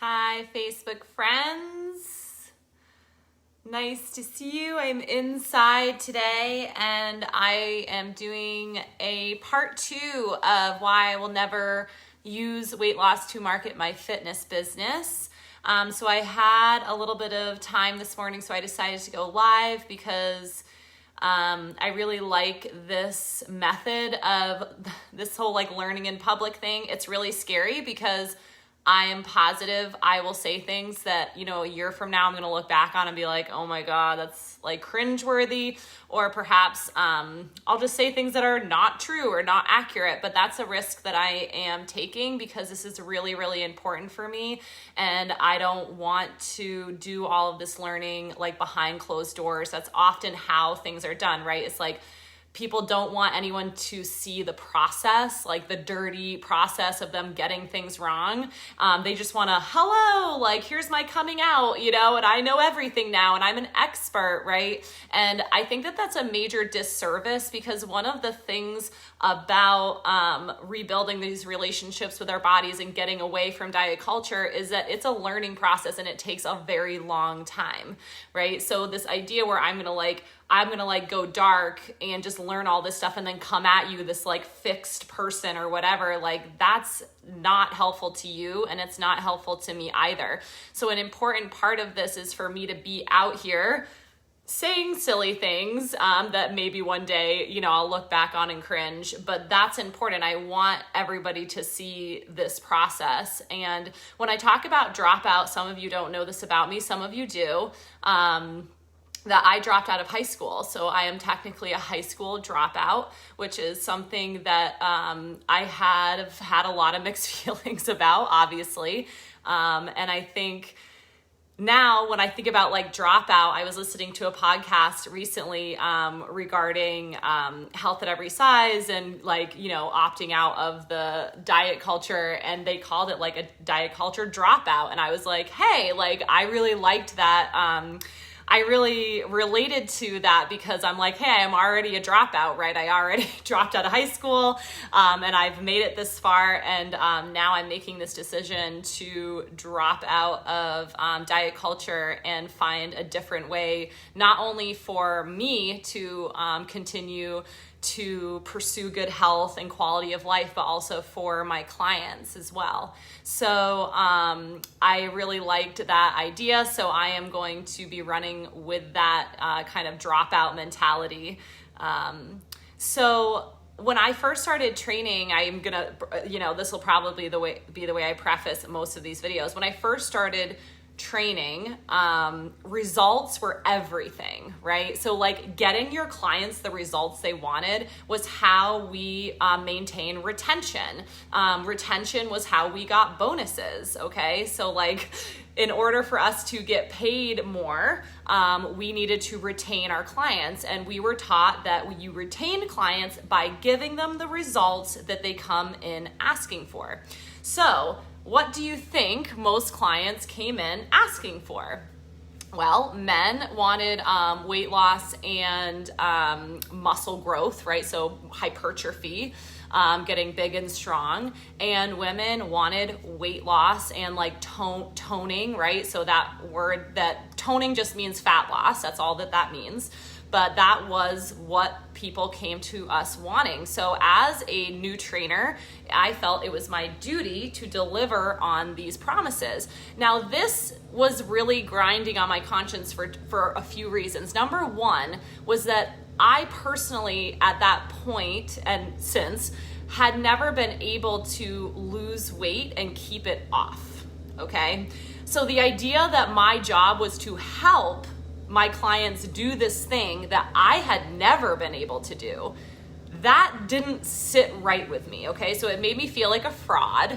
Hi, Facebook friends. Nice to see you. I'm inside today and I am doing a part 2 of why I will never use weight loss to market my fitness business. So I had a little bit of time this morning, so I decided to go live because I really like this method of this whole learning in public thing. It's really scary because I am positive I will say things that, a year from now I'm going to look back on and be like, oh my God, that's cringeworthy. Or perhaps I'll just say things that are not true or not accurate, but that's a risk that I am taking because this is really, really important for me. And I don't want to do all of this learning behind closed doors. That's often how things are done, right? It's people don't want anyone to see the process, the dirty process of them getting things wrong. They just want to, hello, here's my coming out, and I know everything now and I'm an expert, right? And I think that that's a major disservice because one of the things about rebuilding these relationships with our bodies and getting away from diet culture is that it's a learning process and it takes a very long time, right? So this idea where I'm gonna go dark and just learn all this stuff and then come at you this fixed person or whatever, that's not helpful to you and it's not helpful to me either. So an important part of this is for me to be out here saying silly things that maybe one day, I'll look back on and cringe, but that's important. I want everybody to see this process. And when I talk about dropout, some of you don't know this about me, some of you do, that I dropped out of high school. So I am technically a high school dropout, which is something that I have had a lot of mixed feelings about, obviously. And I think now when I think about dropout, I was listening to a podcast recently regarding health at every size and opting out of the diet culture, and they called it a diet culture dropout. And I was like, hey, I really liked that. I really related to that because I'm hey, I'm already a dropout, right? I already dropped out of high school and I've made it this far. And now I'm making this decision to drop out of diet culture and find a different way, not only for me to continue to pursue good health and quality of life, but also for my clients as well. So I really liked that idea. So I am going to be running with that kind of dropout mentality. So when I first started training, I'm gonna, this will probably be the way I preface most of these videos. When I first started training, results were everything, right? So getting your clients the results they wanted was how we maintain retention. Retention was how we got bonuses, okay? So in order for us to get paid more, we needed to retain our clients, and we were taught that you retain clients by giving them the results that they come in asking for. So what do you think most clients came in asking for? Well, men wanted weight loss and muscle growth, right? So hypertrophy, getting big and strong. And women wanted weight loss and toning, right? So that toning just means fat loss. That's all that means. But that was what people came to us wanting. So as a new trainer, I felt it was my duty to deliver on these promises. Now, this was really grinding on my conscience for a few reasons. Number one was that I personally, at that point and since, had never been able to lose weight and keep it off, okay? So the idea that my job was to help my clients do this thing that I had never been able to do, that didn't sit right with me, okay? So it made me feel like a fraud.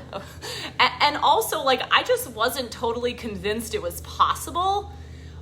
And also, I just wasn't totally convinced it was possible,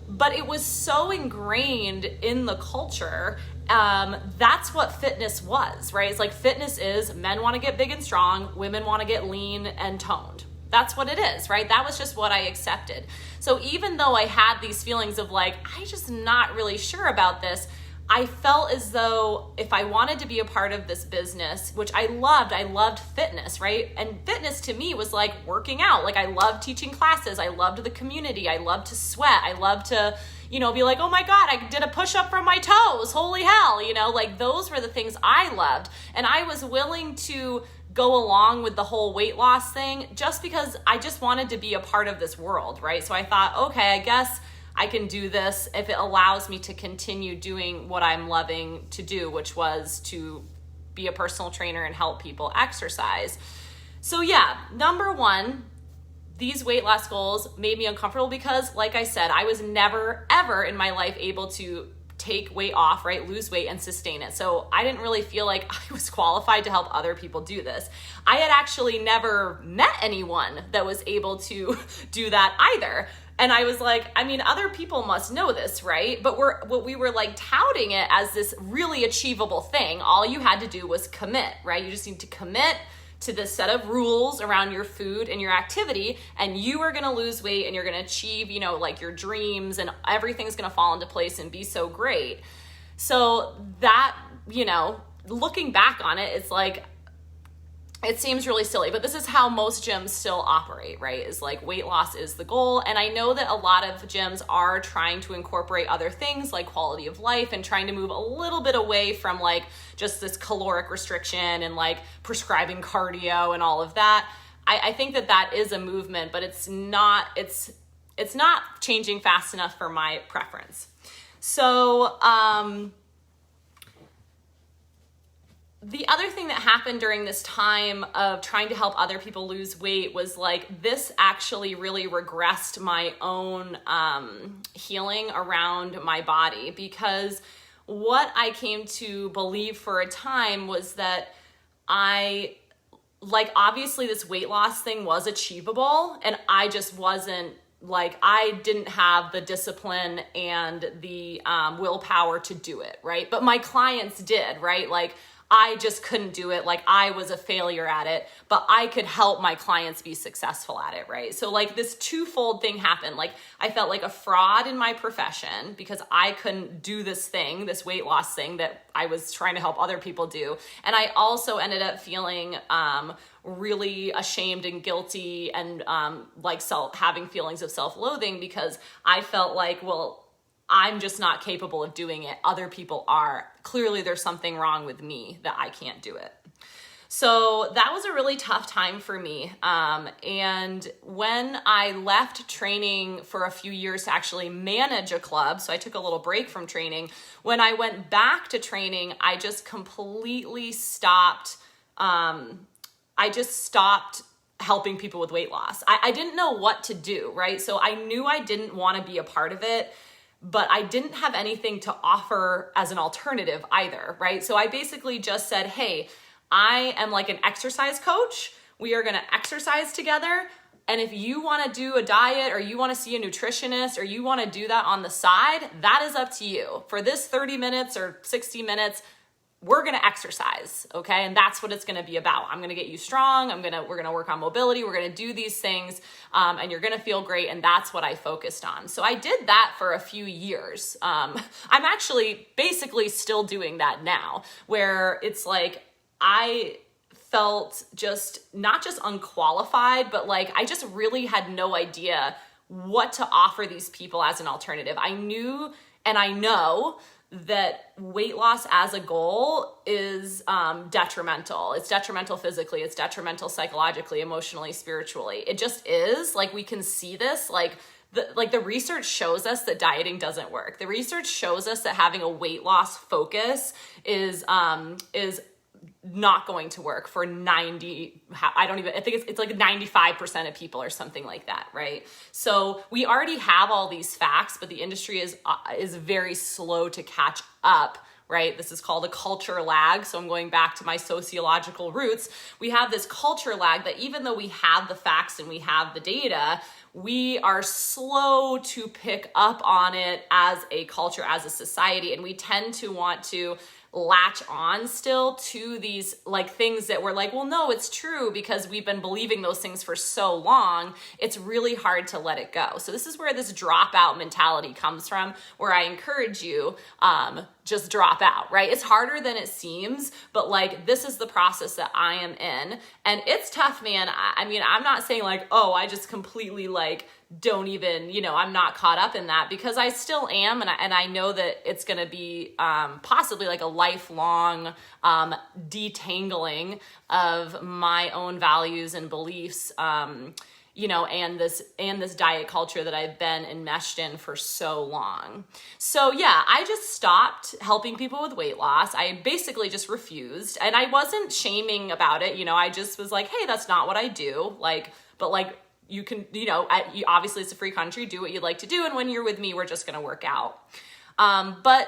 but it was so ingrained in the culture. That's what fitness was, right? It's fitness is men want to get big and strong, women want to get lean and toned. That's what it is, right? That was just what I accepted. So even though I had these feelings of I'm just not really sure about this, I felt as though if I wanted to be a part of this business, which I loved fitness, right? And fitness to me was like working out. Like I loved teaching classes. I loved the community. I loved to sweat. I loved to, be like, oh my God, I did a push-up from my toes. Holy hell, like those were the things I loved. And I was willing to go along with the whole weight loss thing just because I just wanted to be a part of this world, right? So I thought, okay, I guess I can do this if it allows me to continue doing what I'm loving to do, which was to be a personal trainer and help people exercise. So yeah, number one, these weight loss goals made me uncomfortable because, like I said, I was never, ever in my life able to take weight off, right? Lose weight and sustain it. So I didn't really feel like I was qualified to help other people do this. I had actually never met anyone that was able to do that either. And I was like, other people must know this, right? But we were like touting it as this really achievable thing. All you had to do was commit, right? You just need to commit to this set of rules around your food and your activity, and you are going to lose weight and you're going to achieve, like your dreams, and everything's going to fall into place and be so great. So that, looking back on it, it's like, it seems really silly, but this is how most gyms still operate, right? Is like weight loss is the goal. And I know that a lot of gyms are trying to incorporate other things like quality of life and trying to move a little bit away from like just this caloric restriction and like prescribing cardio and all of that. I think that is a movement, but it's not changing fast enough for my preference. So, the other thing that happened during this time of trying to help other people lose weight was like, this actually really regressed my own healing around my body, because what I came to believe for a time was that obviously this weight loss thing was achievable, and I just wasn't I didn't have the discipline and the willpower to do it, right? But my clients did, right? I just couldn't do it. I was a failure at it, but I could help my clients be successful at it, right? So this twofold thing happened. I felt like a fraud in my profession because I couldn't do this thing, this weight loss thing that I was trying to help other people do. And I also ended up feeling really ashamed and guilty and having feelings of self-loathing because I felt like, well, I'm just not capable of doing it. Other people are. Clearly, there's something wrong with me that I can't do it. So that was a really tough time for me. And when I left training for a few years to actually manage a club, so I took a little break from training, when I went back to training, I just completely stopped. I just stopped helping people with weight loss. I didn't know what to do, right? So I knew I didn't want to be a part of it, but I didn't have anything to offer as an alternative either, right? So I basically just said, hey, I am like an exercise coach. We are going to exercise together. And if you want to do a diet or you want to see a nutritionist or you want to do that on the side, that is up to you. For this 30 minutes or 60 minutes, we're going to exercise, okay? And that's what it's going to be about. I'm going to get you strong. We're going to work on mobility. We're going to do these things, and you're going to feel great. And that's what I focused on. So I did that for a few years. I'm actually basically still doing that now, where it's like I felt just not just unqualified, but I just really had no idea what to offer these people as an alternative. I knew and I know that weight loss as a goal is detrimental. It's detrimental physically, it's detrimental psychologically, emotionally, spiritually. It just is. We can see this. The research shows us that dieting doesn't work. The research shows us that having a weight loss focus is not going to work for I think it's like 95% of people or something like that, right? So we already have all these facts, but the industry is very slow to catch up, right? This is called a culture lag. So I'm going back to my sociological roots. We have this culture lag that even though we have the facts and we have the data, we are slow to pick up on it as a culture, as a society, and we tend to want to latch on still to these like things that we're like, well, no, it's true because we've been believing those things for so long, it's really hard to let it go. So this is where this dropout mentality comes from, where I encourage you, just drop out, right? It's harder than it seems, but like, this is the process that I am in. And it's tough, man. I mean, I'm not saying like, oh, I just completely like, don't even, I'm not caught up in that, because I still am. And I know that it's going to be, possibly like a lifelong, detangling of my own values and beliefs, and this diet culture that I've been enmeshed in for so long. So yeah, I just stopped helping people with weight loss. I basically just refused, and I wasn't shaming about it. I just was like, hey, that's not what I do. But you can, obviously it's a free country, do what you'd like to do. And when you're with me, we're just going to work out. But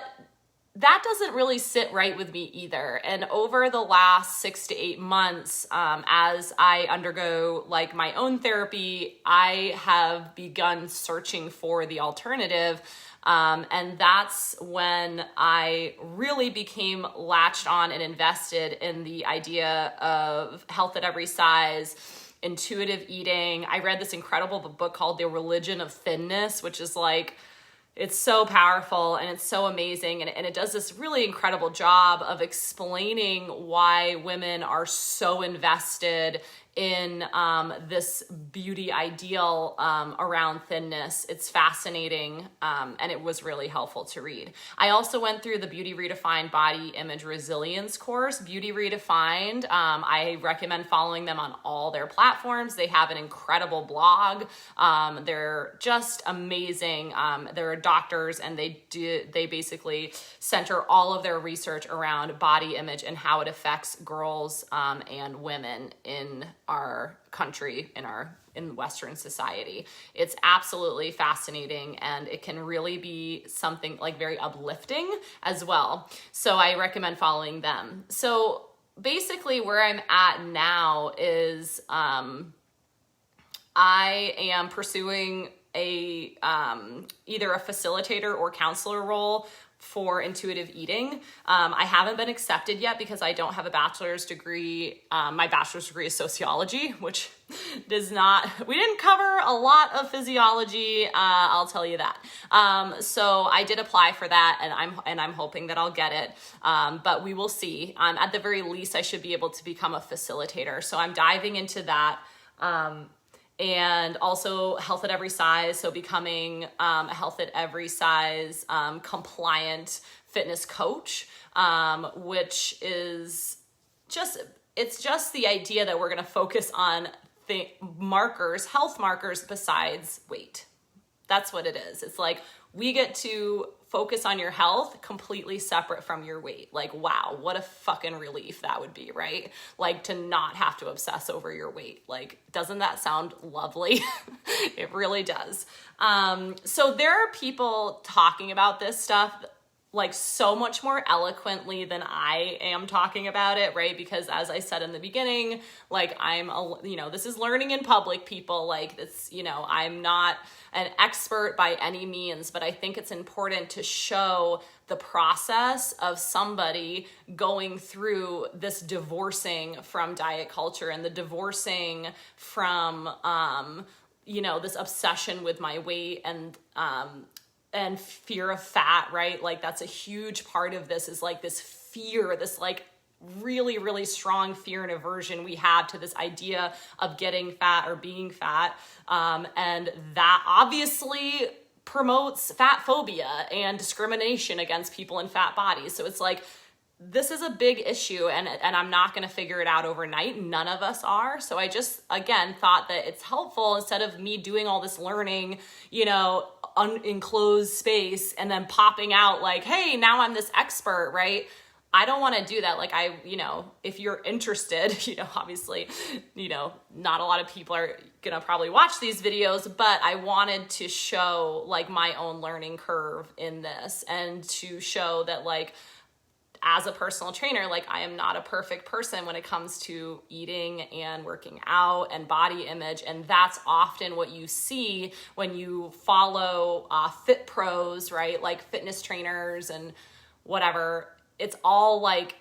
that doesn't really sit right with me either. And over the last 6 to 8 months, as I undergo like my own therapy, I have begun searching for the alternative. And that's when I really became latched on and invested in the idea of health at every size, intuitive eating. I read this incredible book called The Religion of Thinness, which is like, it's so powerful and it's so amazing. And it does this really incredible job of explaining why women are so invested in this beauty ideal around thinness. It's fascinating, and it was really helpful to read. I also went through the Beauty Redefined Body Image Resilience course. Beauty Redefined, I recommend following them on all their platforms. They have an incredible blog. They're just amazing. They're doctors, and they basically center all of their research around body image and how it affects girls and women in our country, in Western society. It's absolutely fascinating, and it can really be something like very uplifting as well. So I recommend following them. So basically where I'm at now is I am pursuing either a facilitator or counselor role for intuitive eating. I haven't been accepted yet because I don't have a bachelor's degree. My bachelor's degree is sociology, which we didn't cover a lot of physiology, I'll tell you that. So I did apply for that, and I'm hoping that I'll get it. But we will see. At the very least, I should be able to become a facilitator. So I'm diving into that. And also health at every size. So becoming a health at every size compliant fitness coach, which is it's just the idea that we're going to focus on health markers besides weight. That's what it is. It's like we get to focus on your health completely separate from your weight. Like, wow, what a fucking relief that would be, right? Like, to not have to obsess over your weight. Like, doesn't that sound lovely? It really does. So there are people talking about this stuff like so much more eloquently than I am talking about it, right? Because as I said in the beginning, like this is learning in public, people. Like this, I'm not an expert by any means, but I think it's important to show the process of somebody going through this divorcing from diet culture and the divorcing from, this obsession with my weight and fear of fat, right? Like that's a huge part of this, is like this fear, this like really, really strong fear and aversion we have to this idea of getting fat or being fat. And that obviously promotes fat phobia and discrimination against people in fat bodies. So it's like, this is a big issue, and I'm not going to figure it out overnight. None of us are. So I just, again, thought that it's helpful, instead of me doing all this learning, enclosed space and then popping out like, hey, now I'm this expert, right? I don't want to do that. Like if you're interested, obviously, not a lot of people are going to probably watch these videos, but I wanted to show like my own learning curve in this, and to show that like, as a personal trainer, like I am not a perfect person when it comes to eating and working out and body image. And that's often what you see when you follow fit pros, right? Like fitness trainers and whatever. it's all like,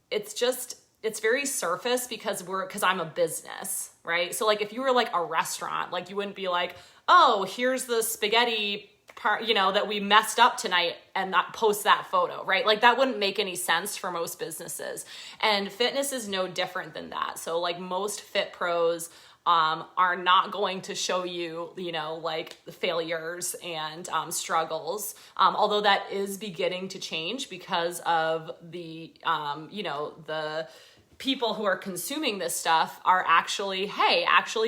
it's very surface because I'm a business, right? So like if you were like a restaurant, like you wouldn't be like, oh, here's the spaghetti part, that we messed up tonight and not post that photo, right? Like that wouldn't make any sense for most businesses. And fitness is no different than that. So like most fit pros are not going to show you, like the failures and struggles. Although that is beginning to change because of the, the people who are consuming this stuff are actually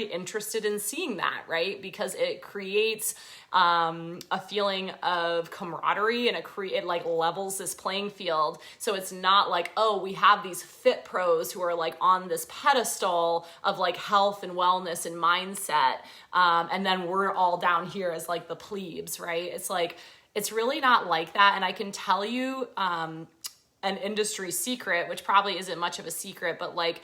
interested in seeing that, right? Because it creates a feeling of camaraderie, and it like levels this playing field. So it's not like, oh, we have these fit pros who are like on this pedestal of like health and wellness and mindset. And then we're all down here as like the plebes, right? It's like, it's really not like that. And I can tell you, an industry secret, which probably isn't much of a secret, but like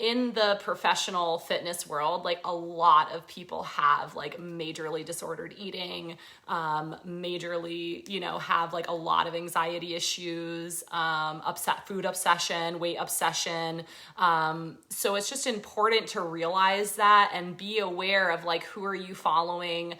in the professional fitness world, like a lot of people have like majorly disordered eating, majorly, have like a lot of anxiety issues, food obsession, weight obsession. So it's just important to realize that and be aware of like, who are you following?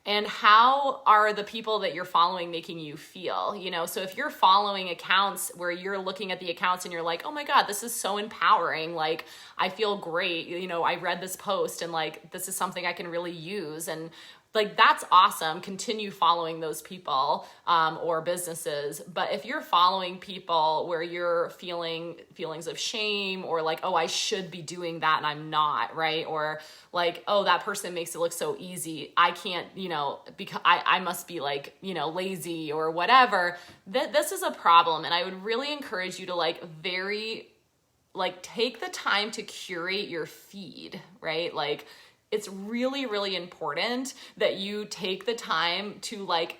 And how are the people that you're following making you feel? So if you're following accounts where you're looking at the accounts and you're like, oh my God, this is so empowering. Like, I feel great. I read this post and like, this is something I can really use. And like, that's awesome. Continue following those people or businesses. But if you're following people where you're feeling feelings of shame or like, oh, I should be doing that and I'm not, right? Or like, oh, that person makes it look so easy. I can't, because I must be like, lazy or whatever. This is a problem. And I would really encourage you to take the time to curate your feed, right? Like, it's really, really important that you take the time to like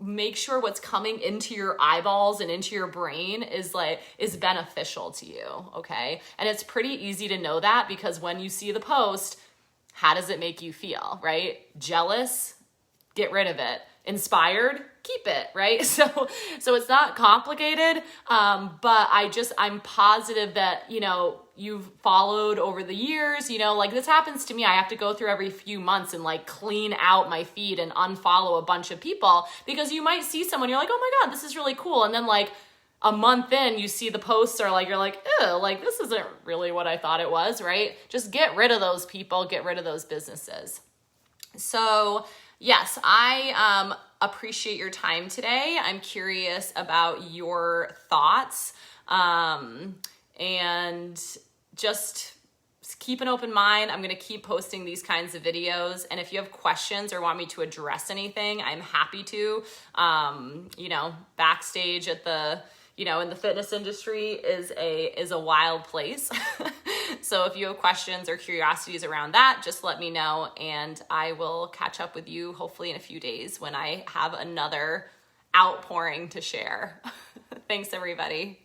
make sure what's coming into your eyeballs and into your brain is beneficial to you, okay? And it's pretty easy to know that because when you see the post, how does it make you feel, right? Jealous? Get rid of it. Inspired? Keep it, right? So it's not complicated, but I'm positive that, you've followed over the years, like this happens to me. I have to go through every few months and like clean out my feed and unfollow a bunch of people because you might see someone, you're like, oh my God, this is really cool. And then like a month in, you see the posts are like, you're like, ew, like this isn't really what I thought it was, right? Just get rid of those people, get rid of those businesses. So yes, I appreciate your time today. I'm curious about your thoughts, and just keep an open mind. I'm going to keep posting these kinds of videos. And if you have questions or want me to address anything, I'm happy to. Backstage at the, in the fitness industry is a wild place. So if you have questions or curiosities around that, just let me know and I will catch up with you hopefully in a few days when I have another outpouring to share. Thanks, everybody.